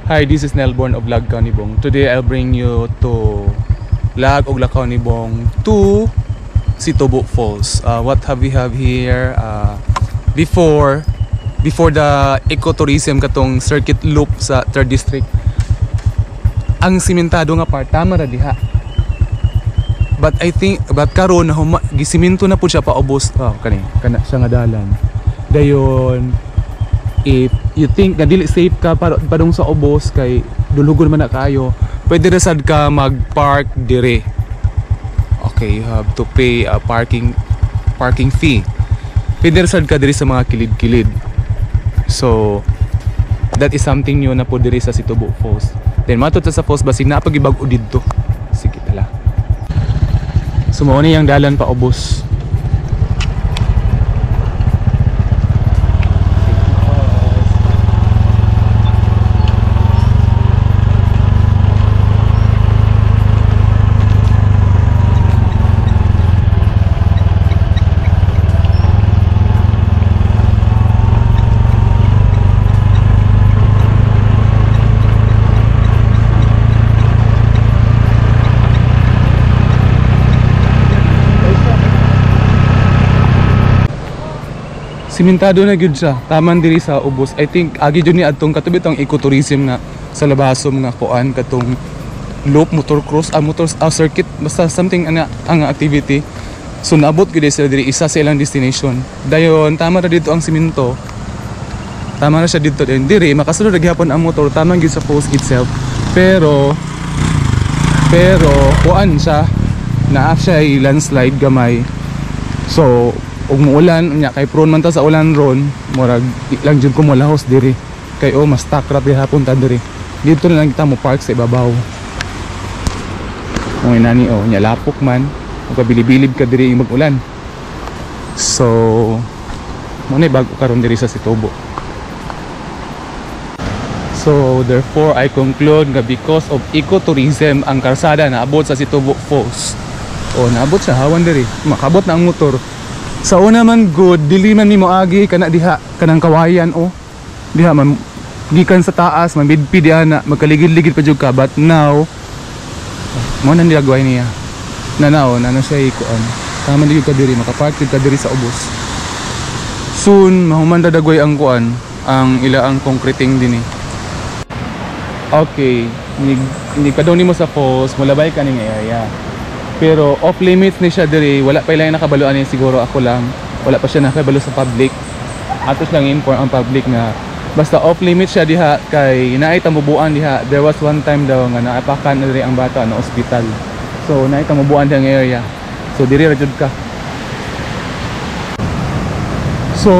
Hi, this is Nelborn of Lag Kanibong. Today I'll bring you to Lag og Kanibong to Sitobo Falls. What have we have here? Before the ecotourism katong circuit loop sa 3rd district, ang simentado nga part tama ra diha. But karon gisiminto na po siya paubos. Kana siya nga dalan. Dayon, if you think na dili safe ka padung sa ubos kay dulugon man na kayo, pwede ra sad ka mag-park dire. Okay, you have to pay a parking fee. Pwede ra sad ka dire sa mga kilid-kilid. So that is something new na po dire sa Sitobo Falls. Then matud sa falls basig na pagibag-o didto. Sige tala. So mao ni yang dalan pa ubos. Simentado na gyud siya. Taman diri sa ubos. I think agi jud ni adtong katubi tong ecotourism na sa labasom nga kuan katong loop motocross circuit basta something ang activity. So naabot gyud sila diri isa sa ilang destination. Dayon tama ra dito ang simento. Tama na siya dito din. Diri makasulod ra gyapon ang motor tama gyud sa falls itself. Pero kuan siya naa siya landslide gamay. So ug muulan nya kay prone man ta sa ulan ron, murag lang jud ko molahos diri kay mas takrat gihapon ta diri. Dito na lang kita mo park sa ibabaw. Kung inani nya lapok man ug kabilibilib ka diri mag-ulan. So mo ni bago karon diri sa Sitobo. So therefore I conclude nga because of ecotourism ang karsada naabot sa Sitobo Falls. Naabot sa hawan diri, makabot na ang motor. Sa una man good, dili man nimo agi kana diha kanang kawayan diha man gikan sa taas man midpi diha na magkaligid-ligid pa jud ka, but now mo nang diagway niya na siya ikuan tama ligid ka diri makapark ka diri sa ubos. Soon mahuman dadagway ang kuan ang ilaang concreting dinhi. Okay, ni kadong nimo sa falls mulabay ka ning area. Pero off limits ni siya diri, wala pa ilang nakabaluan niya, siguro ako lang. Wala pa siya nakabalo sa public. Atos lang inform ang public na basta off limits siya diha kay naay tamubuan diha. There was one time daw nga naapakan na diri ang bata na ospital. So naay tamubuan diyang area. So diri ra jud ka. So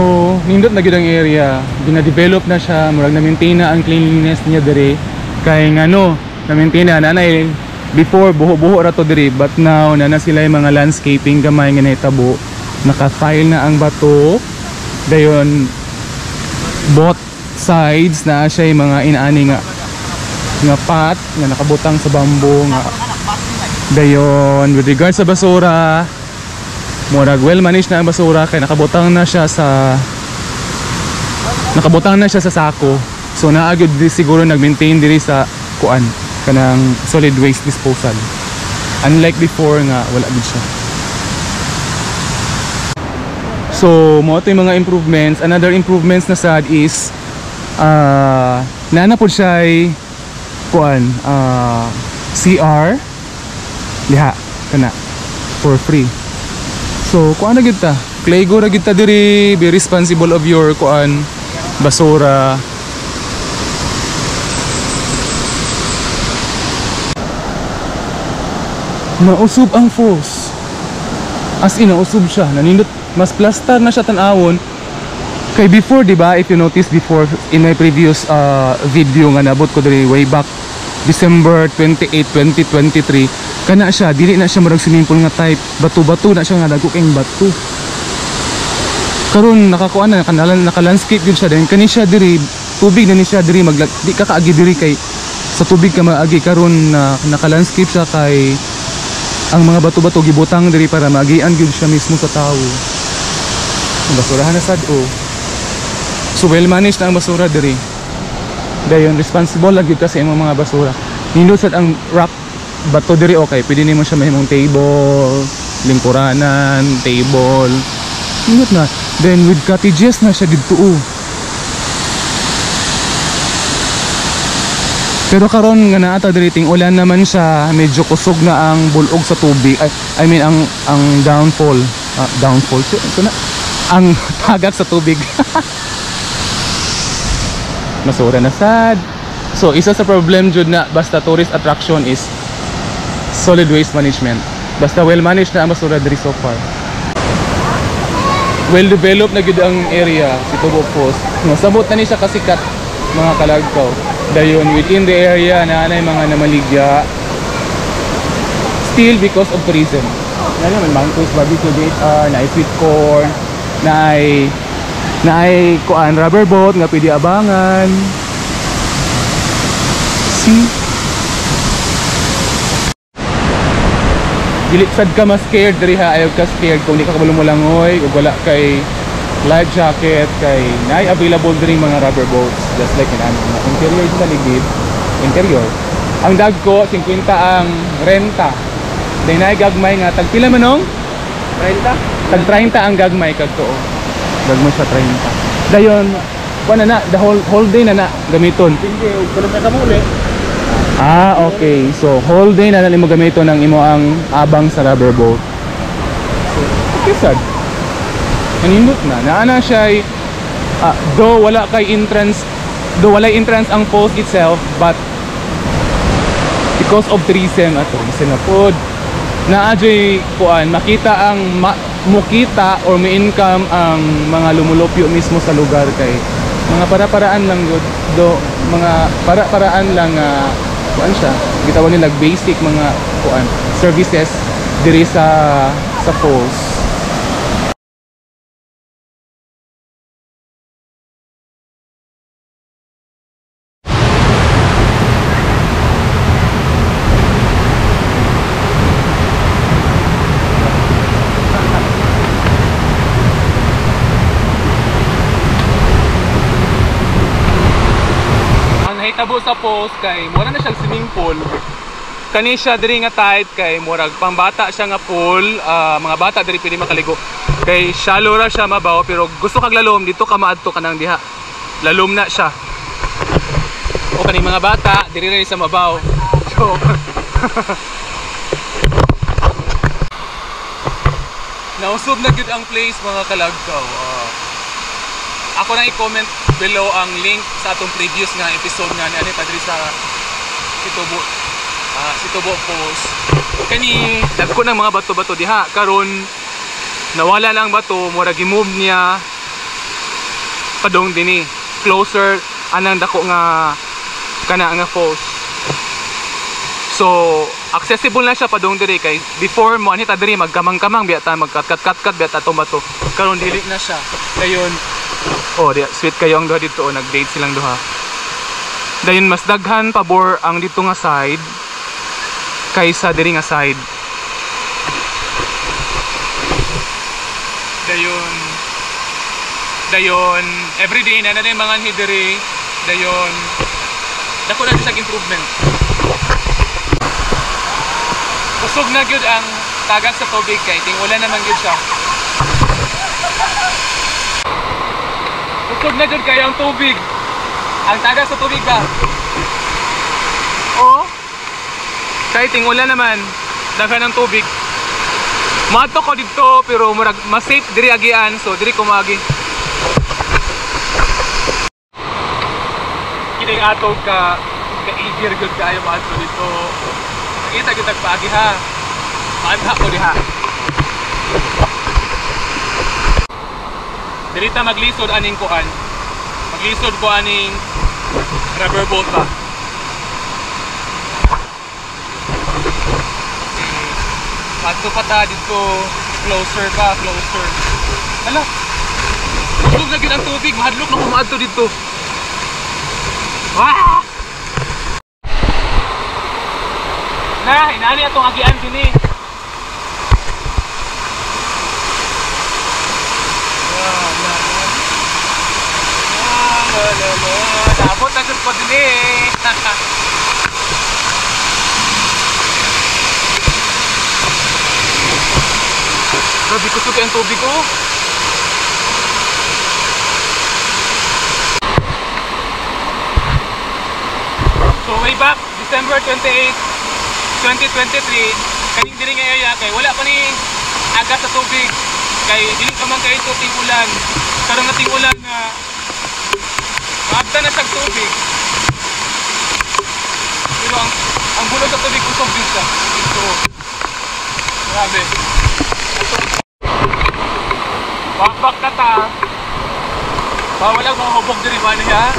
nindot na gyud ang area, gina-develop na siya, murag na-maintain na ang cleanliness niya diri kay na-maintain na nanay. Before buho-buho ra to diri, but now na sila yung mga landscaping gamay nga nahitabo, naka-file na ang bato. Dayon both sides na siya yung mga inaani nga path nga nakabutang sa bamboo nga. Dayon with regards sa basura, murag well managed na ang basura kay nakabutang na siya sa sako. So naagud siguro nag-maintain diri sa kuan kanang solid waste disposal, unlike before nga wala gid siya. So mo to yung mga improvements. Another improvements na sad is nana po siya ay kuan CR diha kana for free. So kuan na gid ta, Claygo ra gid ta diri, be responsible of your kuan basura. Nausub ang falls. As in, nausub siya. Nanindot, mas plaster na siya tanawon. Kay before, diba, if you notice before, in my previous video nga nabot ko diri way back December 28, 2023, kana siya, dili na siya marag swimming pool nga type. Bato-bato na siya nga, dago kayong bato. Karon nakakuan na, naka-landscape yun siya. Then kani siya diri, tubig na ni siya diri, di ka kaagi diri kay sa tubig ka maagi. Karon naka-landscape siya kay ang mga bato-bato gibutang diri para magian gyud siya mismo sa tao. Ang basurahan na sad So well managed na ang basura diri. Dayon responsible lagi ka sa imong mga basura. Nindot sad ang rock bato diri okay, pwede nimo siya mahimong table, lingkuranan, table. Nindot na. Then with cottages na siya didto. Pero karon nga naata diri ting ulan naman siya, medyo kusog na ang bulog sa tubig. I mean ang downfall. Downfall ito na. Ang tagak sa tubig. Masura na sad. So isa sa problem jud na basta tourist attraction is solid waste management. Basta well managed na ang basura diri so far. Well developed na gid ang area si Tubo Falls. Masabot na ni siya kasikat mga kalagkaw. Dayon within the area na anay mga namaligya still because of tourism. Na naman Mangkus barbecue DHR, na sweet corn, na ay kuan rubber boat nga pwede abangan. See? Dili sad ka mas scared diri ha, ayaw ka scared kung di ka kabulong-mulangoy ug wala kay life jacket, kay naay available diri mga rubber boats just like in ano interior sa ligid. Interior ang dagko 50 ang renta. Then naay gagmay nga tag pila manong? 30? Tag 30 ang gagmay kadto. Gagmay sa 30. Dayon wala na the whole day na gamiton. Hindi kuno ka muli. Okay. So whole day na nimo gamiton ang imo ang abang sa rubber boat. So okay sad. Nanindot na naana siya though wala walay entrance ang falls itself, but because of tourism na pod naadjay kuan makita ang mukita or may income ang mga lumulupyo mismo sa lugar kay mga para-paraan lang mga para-paraan lang kuan siya gitawag nila basic mga kuan services diri sa falls. Tabo sa falls kay mura na siyang swimming pool. Kani siya diri nga tight kay murag pangbata siya nga pool. Mga bata diri pwede makaligo. Kay shallow ra siya mabaw pero gusto kag lalom dito ka maadto kanang diha. Lalom na siya. O kani mga bata diri ra sa mabaw. So nausob na gud ang place mga kalagkaw. Ako na i-comment below ang link sa atong previous nga episode nga ni padri sa Tubo Falls. Kani dagko ng mga bato-bato diha karon nawala lang bato mura gi-move niya padong dinhi closer anang dako nga kana nga falls. So accessible na siya padong diri kay before mo anita diri magkamang-kamang biya ta magkat-kat biya ta tong bato. Karon dili na siya. Dayon diya, sweet kayo ang duha dito nag-date silang duha. Dayon mas daghan pabor ang dito nga side kaysa diri nga side. Dayon everyday na yung mga diri. Dayon dako na sa improvement. Kusog na gyud ang tagak sa tubig kay tingulan naman gyud siya. Kusog na dyan kayo ang tubig. Ang taga sa tubig ba? Kahit tingulan naman daghan ng tubig. Mato ko dito pero mas safe diri agian. So diri ko maagi. Kining atog ka easier gud kayo maato dito. Kita kita paagi ha. Maadha ko diha. Dirita maglisod aning kuan. Maglisod ko aning rubber boat ba. Padto pa ta dito closer. Hala. Kusog na gid ang tubig, mahadlok na kumaadto dito. Wah! Na, inani atong agian dinhi. Dapat na ko din eh. Grabe ko suki ang tubig ko. So way back December 28, 2023, kaning diri nga area kay wala pa ni aga sa tubig. Kay dili pa man kay tuting ulan. Karon nating ulan nga maabta na sa tubig. Pero ang bulog sa tubig usog din siya. So grabe. Bakbak na ta. Bawal ang mga hubog diri ba niya?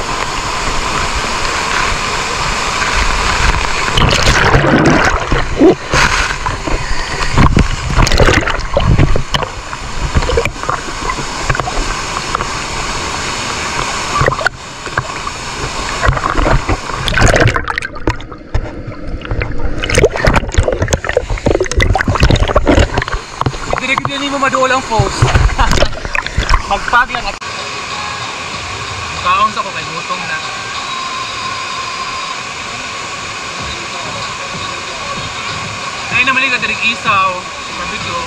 Hindi mo maduol ang post. Magpag lang at kaong sa ko kay gutong na. Ay na mali ka dirig isaw, barbecue.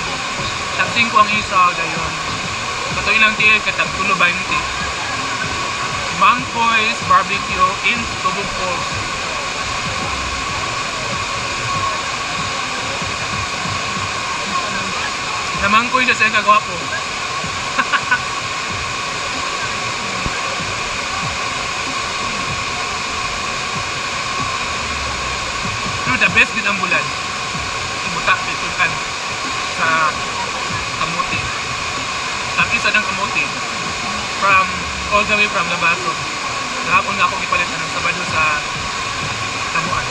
Tag-5 ang isaw dayon. Katoy lang tiil ka tag 20. Mangkoy's barbecue in Tubog Falls. Namangkoy siya sa kagwapo. Pero the best din ang bulan. Ibuta, pitukan sa kamuti. Tapisa ng kamuti. From, all the way from Labaso. Kahapon nga akong ipalit ng Sabado sa Tamuan.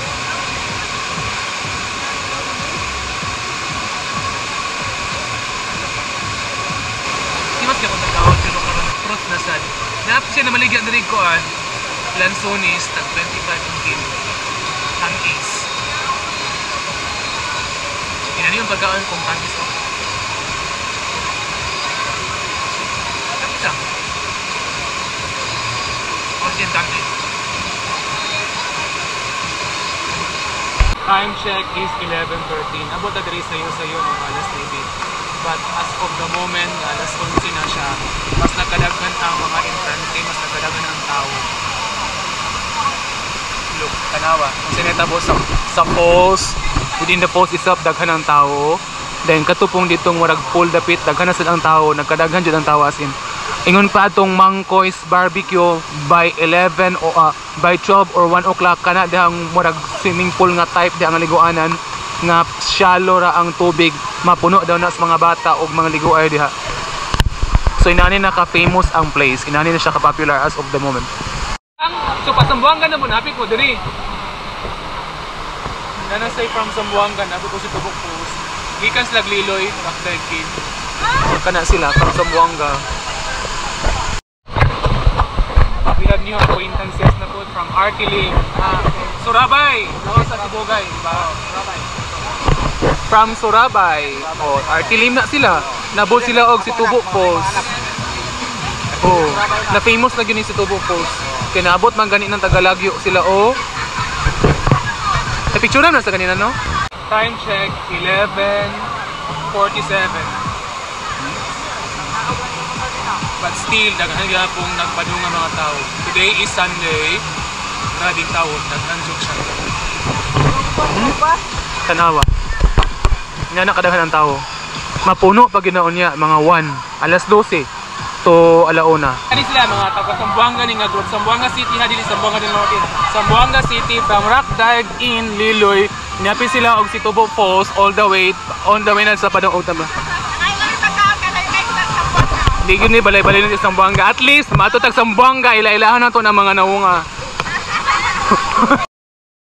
Simas ka kung nagkawag pero karoon fruit na sad. Naap siya na maligyan na rin ko Lansones, tag 25 ang kilo. Tangis. Yan yung pagkaon kong tangis ko. Tangis lang. Konti ang tangis. Time check is 11:13. Abot na diri sa'yo ng alas 9. But as of the moment, alas 11 na siya, mas nagkadaghan ang mga entrante, mas nagkadaghan ang tao. Look, tanawa. Kung sinetabo sa falls, within the falls itself, daghan ang tao. Then katupong ditong warag pool dapit, daghan na silang tao, nagkadaghan dyan ang tao as in. Ingon pa itong Mangkoy's barbecue by 11 o by 12 or 1 o'clock kana dihang warag swimming pool nga type dihang liguanan nga shallow ra ang tubig, mapuno daw na sa mga bata o mga liguay diha. So inani na ka-famous ang place, inani na siya ka-popular as of the moment. So pasambuanga na mo, napit ko diri. Nana say from Sambuanga, napit ko si Tubog Falls. Gikan sila Liloy, Rockdale Kid. Kana sila, from Sambuanga. We have new acquaintances na po from Artilim. Surabay! Nawa sa Sibugay, diba? Surabay. From Surabay. Oh, Artilim na sila. Nabot sila og si Tubog Falls. Oh, na famous na gini si Tubog Falls. Kaya naabot man gani ng Tagalagyo sila oh. Napicture na sa kanina no? Time check 11:47. But still, daghan gyapong nagpadung nga mga tao. Today is Sunday. Maraming tao, nag-anjuk siya. Tanawa. Nga nakadahan ang tao. Mapuno pag ginaon niya, mga 1, alas 12 to alauna. Kani sila mga taga Sambuanga ni nga group. Sambuanga City ha, dili Sambuanga del Norte. Sambuanga City from Rockdale in Liloy. Niapi sila og si Tubog Falls all the way on the way na sa padong utama. Di yun ni balay-balay na sa Sambuanga. At least matutag Sambuanga, ila-ilahan na to ng mga naunga.